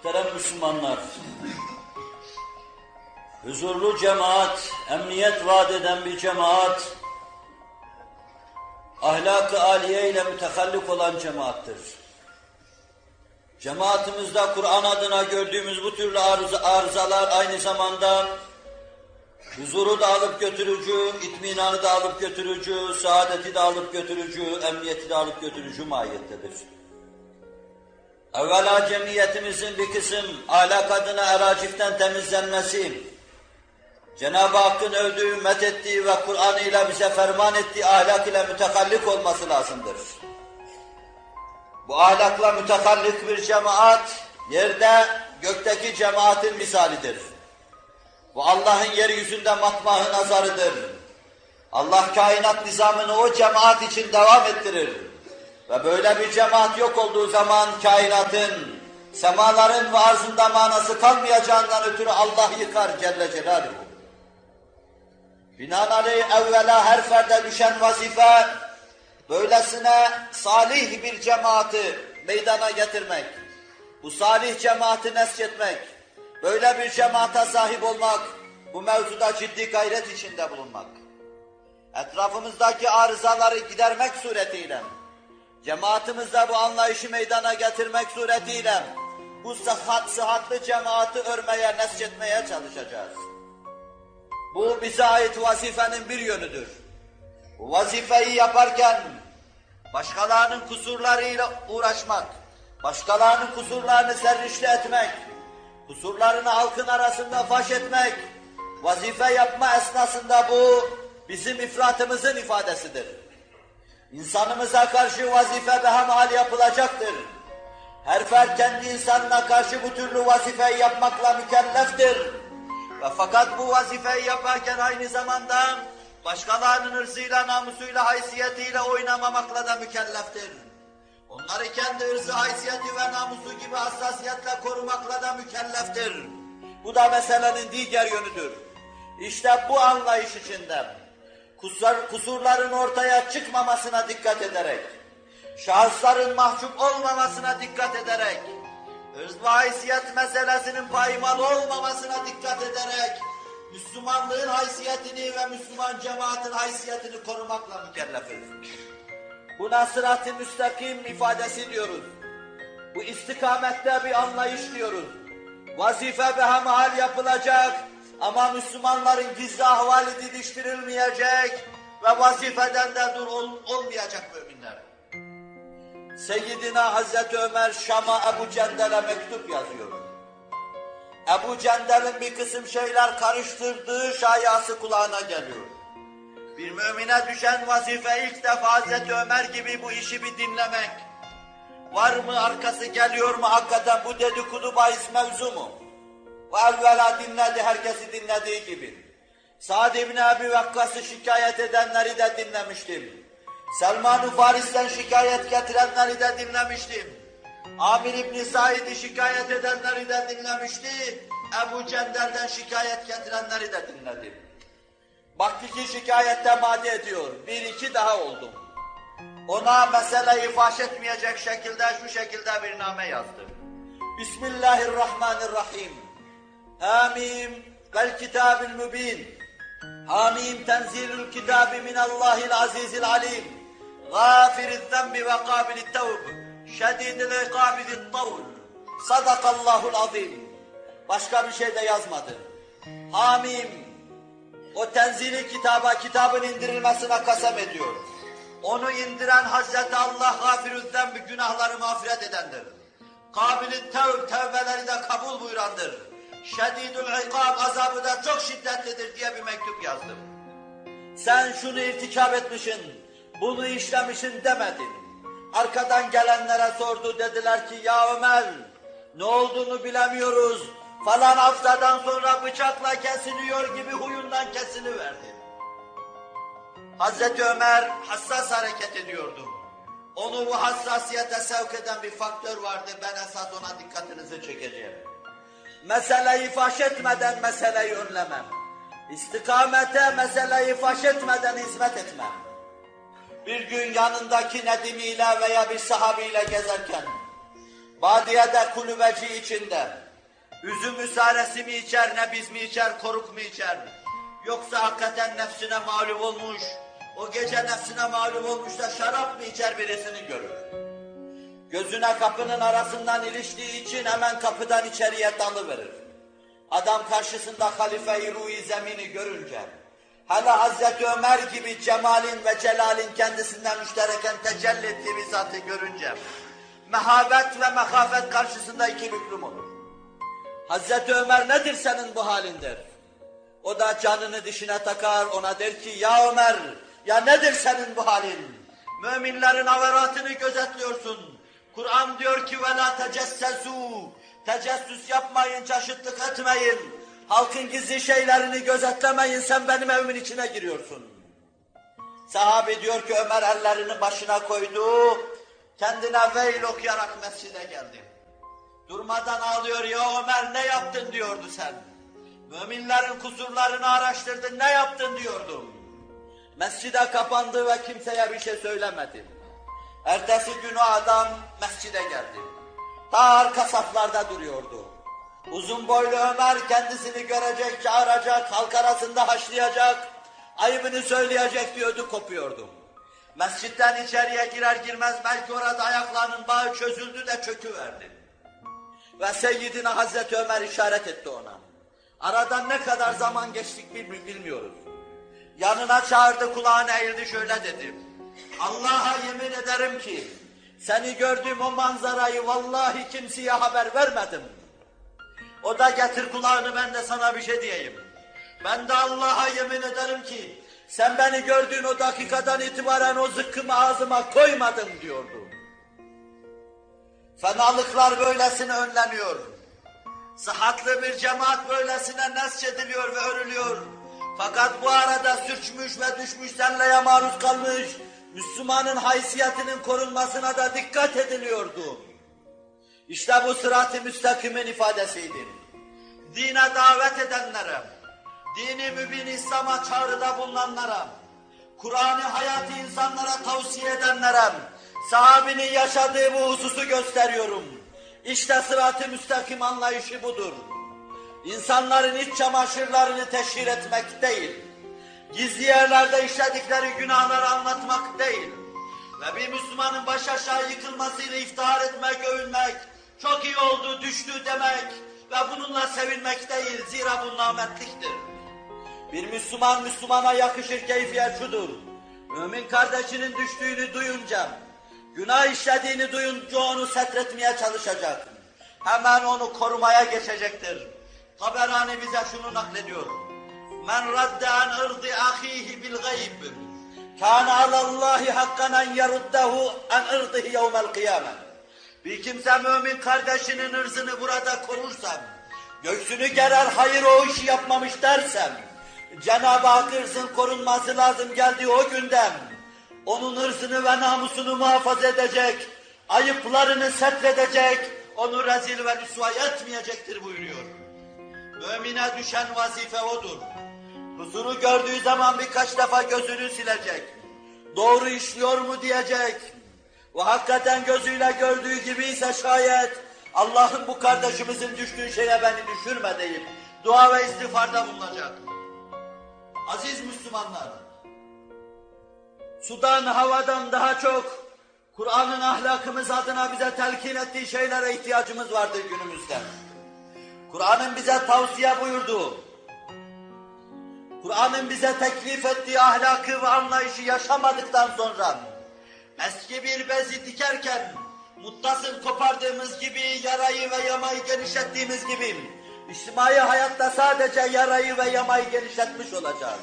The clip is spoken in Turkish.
Muhterem Müslümanlar, huzurlu cemaat, emniyet vaat eden bir cemaat, ahlak-ı âliye ile mütehallik olan cemaattir. Cemaatimizde Kur'an adına gördüğümüz bu türlü arızalar aynı zamanda huzuru da alıp götürücü, itminanı da alıp götürücü, saadeti de alıp götürücü, emniyeti de alıp götürücü mahiyettedir. Evvela cemiyetimizin bir kısım ahlak adına eraciften temizlenmesi, Cenab-ı Hakk'ın övdüğü, methettiği ve Kur'an ile bize ferman ettiği ahlak ile mütehallik olması lazımdır. Bu ahlakla mütehallik bir cemaat, yerde gökteki cemaatin misalidir. Bu Allah'ın yeryüzünde matmah-ı nazarıdır. Allah kainat nizamını o cemaat için devam ettirir. Ve böyle bir cemaat yok olduğu zaman kainatın, semaların ve arzında manası kalmayacağından ötürü Allah yıkar Celle Celaluhu. Binaenaleyh evvela her ferde düşen vazife, böylesine salih bir cemaati meydana getirmek, bu salih cemaati nesçetmek, böyle bir cemaate sahip olmak, bu mevzuda ciddi gayret içinde bulunmak, etrafımızdaki arızaları gidermek suretiyle, cemaatimizde bu anlayışı meydana getirmek suretiyle, bu sıhhatlı cemaati örmeye, nesçetmeye çalışacağız. Bu bize ait vazifenin bir yönüdür. Bu vazifeyi yaparken, başkalarının kusurlarıyla uğraşmak, başkalarının kusurlarını serrişte etmek, kusurlarını halkın arasında faş etmek, vazife yapma esnasında bu bizim ifratımızın ifadesidir. İnsanımıza karşı vazife behemhal yapılacaktır. Her fert kendi insanına karşı bu türlü vazifeyi yapmakla mükelleftir. Ve fakat bu vazifeyi yaparken aynı zamanda başkalarının ırzıyla, namusuyla, haysiyetiyle oynamamakla da mükelleftir. Onları kendi ırzı, haysiyeti ve namusu gibi hassasiyetle korumakla da mükelleftir. Bu da meselenin diğer yönüdür. İşte bu anlayış içinde kusurların ortaya çıkmamasına dikkat ederek, şahısların mahcup olmamasına dikkat ederek, ırz ve haysiyet meselesinin paymal olmamasına dikkat ederek, Müslümanlığın haysiyetini ve Müslüman cemaatin haysiyetini korumakla mükellefiz. Buna sırat-ı müstakim ifadesi diyoruz. Bu istikamette bir anlayış diyoruz. Vazife behemhal yapılacak ama Müslümanların gizli ahvali didiştirilmeyecek ve vazifeden de dur olmayacak müminler. Seyyidina Hazreti Ömer Şam'a Ebu Cendel'e mektup yazıyor. Ebu Cendel'in bir kısım şeyler karıştırdığı şayası kulağına geliyor. Bir mümine düşen vazife ilk defa Hazreti Ömer gibi bu işi bir dinlemek. Var mı, arkası geliyor mu, hakikaten bu dedikodu bahis mevzu mu? Ve evvela dinledi, herkesi dinlediği gibi. Sa'd ibn Ebi Vakkas'ı şikayet edenleri de dinlemiştim. Selman-ı Faris'ten şikayet getirenleri de dinlemiştim. Amir İbn Said'i şikayet edenleri de dinlemişti. Ebu Cendel'den şikayet getirenleri de dinledim. Baktı ki şikayette madde ediyor. Bir iki daha oldum. Ona meseleyi faş etmeyecek şekilde şu şekilde bir name yazdım. Bismillahirrahmanirrahim. Hamim vel kitabil mübin. Hamim tenzilül kitabi minallahil azizil alim. Gâfiriz zembi ve kâbilit tevb. Şedîdil ikâbidit tavl. Sadakallahul azim. Başka bir şey de yazmadım. Hamim. O tenzili kitabın indirilmesine kasem ediyor. Onu indiren Hazreti Allah gâfirüz zembi, günahları mağfiret edendir. Kâbilit tevb, tevbeleri de kabul buyurandır. Şedîdül ikâb, azabı da çok şiddetlidir diye bir mektup yazdım. Sen şunu irtikap etmişsin, bunu işlemişsin demedin. Arkadan gelenlere sordu, dediler ki ya Ömer, ne olduğunu bilemiyoruz. Falan haftadan sonra bıçakla kesiliyor gibi huyundan kesiliverdi. Hazreti Ömer hassas hareket ediyordu. Onu bu hassasiyete sevk eden bir faktör vardı. Ben esas ona dikkatinizi çekeceğim. Meseleyi faş etmeden meseleyi önlemem. İstikamete meseleyi faş etmeden hizmet etmem. Bir gün yanındaki nedimiyle veya bir sahabiyle gezerken badiyede kulübeci içinde, üzüm müsaresi mi içer, ne biz mi içer, koruk mu içer? Yoksa hakikaten nefsine mağlup olmuş, o gece nefsine mağlup olmuş da şarap mı içer birisini görür. Gözüne kapının arasından iliştiği için hemen kapıdan içeriye dalıverir. Adam karşısında halife-i ruh-i zemini görünce, hele Hazreti Ömer gibi cemalin ve celalin kendisinden müştereken tecelli ettiği bir zatı görünce, mehabet ve mehafet karşısında iki büklüm olur. Hazreti Ömer nedir senin bu halin der. O da canını dişine takar, ona der ki ya Ömer, ya nedir senin bu halin? Müminlerin averatını gözetliyorsun. Kur'an diyor ki وَلَا تَجَسَّسُوا Tecessüs yapmayın, çaşıtlık etmeyin. Halkın gizli şeylerini gözetlemeyin, sen benim evimin içine giriyorsun. Sahabi diyor ki Ömer ellerini başına koydu, kendine veil okuyarak mescide geldi. Durmadan ağlıyor, ya Ömer ne yaptın diyordu sen. Müminlerin kusurlarını araştırdın, ne yaptın diyordum. Mescide kapandı ve kimseye bir şey söylemedi. Ertesi günü adam mescide geldi. Ta arka saflarda duruyordu. Uzun boylu Ömer kendisini görecek, çağıracak, halk arasında haşlayacak, ayıbını söyleyecek diyordu, kopuyordu. Mescitten içeriye girer girmez belki orada ayaklarının bağı çözüldü de çöküverdi. Ve Seyyidina Hazreti Ömer işaret etti ona. Aradan ne kadar zaman geçtik bilmiyoruz. Yanına çağırdı, kulağına eğildi, şöyle dedi. Allah'a yemin ederim ki seni gördüğüm o manzarayı vallahi kimseye haber vermedim. O da getir kulağını, ben de sana bir şey diyeyim. Ben de Allah'a yemin ederim ki sen beni gördüğün o dakikadan itibaren o zıkkımı ağzıma koymadın diyordu. Fenalıklar böylesine önleniyor. Sıhhatlı bir cemaat böylesine nesçediliyor ve örülüyor. Fakat bu arada sürçmüş ve düşmüş senleye maruz kalmış Müslümanın haysiyetinin korunmasına da dikkat ediliyordu. İşte bu sırat-ı müstakimin ifadesiydi. Dine davet edenlere, dini mübin İslam'a çağrıda bulunanlara, Kur'an'ı hayatı insanlara tavsiye edenlere, sahabinin yaşadığı bu hususu gösteriyorum. İşte sırat-ı müstakim anlayışı budur. İnsanların iç çamaşırlarını teşhir etmek değil, gizli yerlerde işledikleri günahları anlatmak değil ve bir Müslümanın baş aşağı yıkılmasıyla iftihar etmek, övünmek, çok iyi oldu, düştü demek ve bununla sevinmek değil, zira bu nametliktir. Bir Müslüman, Müslümana yakışır keyfiyet şudur: mümin kardeşinin düştüğünü duyunca, günah işlediğini duyunca onu setretmeye çalışacak. Hemen onu korumaya geçecektir. Taberani bize şunu naklediyor. Men radde an ırdı ahihi bil gayb. Kâne alallâhi hakkan en yeruddehu an ırdıhi yevmel kıyâme. Bir kimse mümin kardeşinin ırzını burada korursam, göğsünü gerer hayır o işi yapmamış dersem, Cenab-ı Hak ırzın korunması lazım geldiği o günden, onun ırzını ve namusunu muhafaza edecek, ayıplarını setredecek, onu rezil ve rüsva etmeyecektir buyuruyor. Mümine düşen vazife odur. Kusuru gördüğü zaman birkaç defa gözünü silecek. Doğru işliyor mu diyecek. Ve hakikaten gözüyle gördüğü gibi ise şayet Allah'ım bu kardeşimizin düştüğü şeye beni düşürme deyip dua ve istiğfarda bulunacak. Aziz Müslümanlar, sudan, havadan daha çok Kur'an'ın ahlakımız adına bize telkin ettiği şeylere ihtiyacımız vardır günümüzde. Kur'an'ın bize tavsiye buyurduğu, Kur'an'ın bize teklif ettiği ahlakı ve anlayışı yaşamadıktan sonra eski bir bezi dikerken muttasıl kopardığımız gibi, yarayı ve yamayı genişlettiğimiz gibi içtimai hayatta sadece yarayı ve yamayı genişletmiş olacağız.